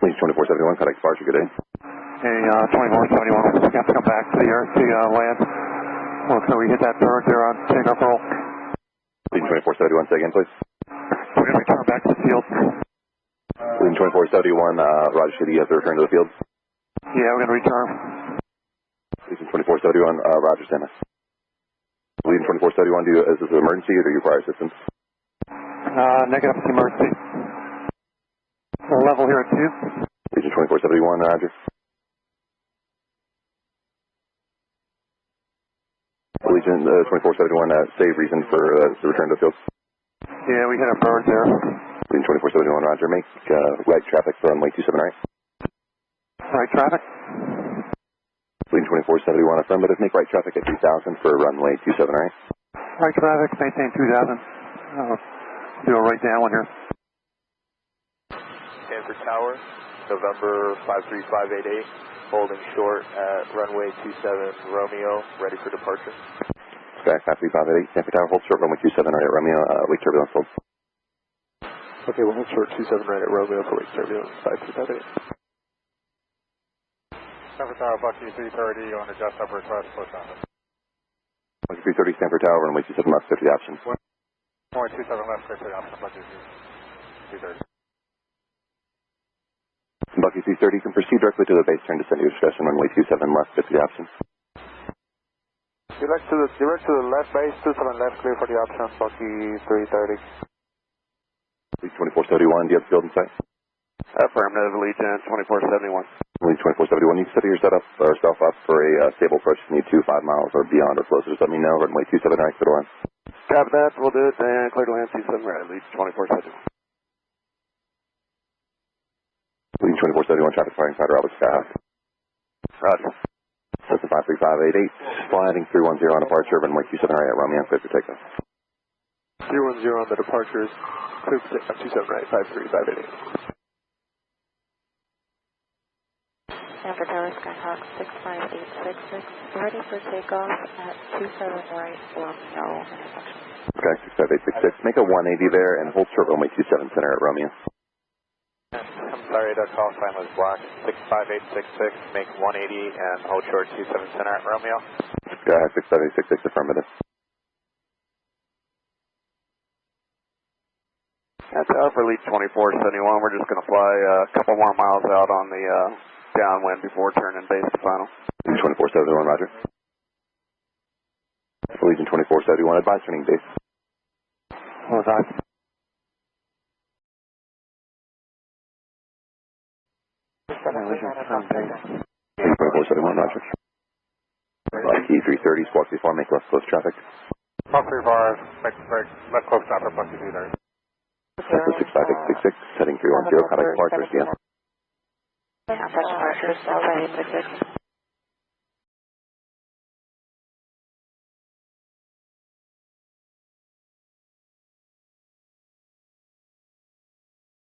Please 2471, contact departure, good day. Hey, 2471, we have to come back to the land. Well, can we hit that turret there on takeoff roll? Please 2471, say again, please. We're going to return back to the field. Please 2471, Roger City, you have to return to the field. Yeah, we're going to return. Please 2471, Roger, stand by. Please 2471, is this an emergency or do you require assistance? Negative, it's emergency. Level here at 2. Please 2471, Roger. Allegiant 2471, save reason for the return to the field. Yeah, we hit a bird there. Allegiant 2471, Roger. Make right traffic for runway 27 right. Right traffic. Allegiant 2471, affirmative. Make right traffic at 3000 for runway 27 right. Right traffic, maintain 2000. Do a right downwind here. Sanford Tower, November 53588. Holding short at runway 27 Romeo, ready for departure. Sky 53588, Sanford Tower, hold short, runway 27 right at Romeo, wake turbulence hold. Okay, we'll hold short 27 right at Romeo for wake turbulence, 5358. Sanford Tower, Bucky 330 on a Jesup request, close traffic. Bucky 330, Sanford Tower, runway 27 left, 50 options. Runway 27 left, 50 options, Bucky 330. Bucky 330, you can proceed directly to the base, turn descend to your discretion, runway 27 left, 50 options. Direct to the left base, 27 left, clear for the options, Bucky 330. Please 2471, do you have the field in sight? Affirmative, Allegiant 2471. Please 2471, you consider yourself up for a stable approach, need 5 miles or beyond or closer, just let me know, runway 27 right, clear to land. Copy that, we'll do it, and clear to land 27 right, Allegiant 2471. Leading 2471, traffic firing fighter, Albert Skyhawk. Roger. Cessna 53588, sliding 310 on departure, runway 27 right at Romeo, clear for takeoff. 310 on the departures, clear for takeoff, 27 right, 53588. Sanford Tower, Skyhawk 65866, ready for takeoff at 27 right, Romeo, intersection. Okay, 65866, make a 180 there and hold short runway 27 center at Romeo. I'm sorry, the call sign was blocked. 65866, make 180 and hold short 27 center at Romeo. 65866, affirmative. That's for Lead 2471. We're just going to fly a couple more miles out on the downwind before turning base to final. Legion 2471, roger. Legion 2471, advise turning base. Well, advise. Legion 2471, roger. Bucky 330, squawk before, make left close traffic. Squawk 34, make left close traffic, Bucky 330. Cessna 65866, heading 310, contact departures, yeah. Contact departures, 65866.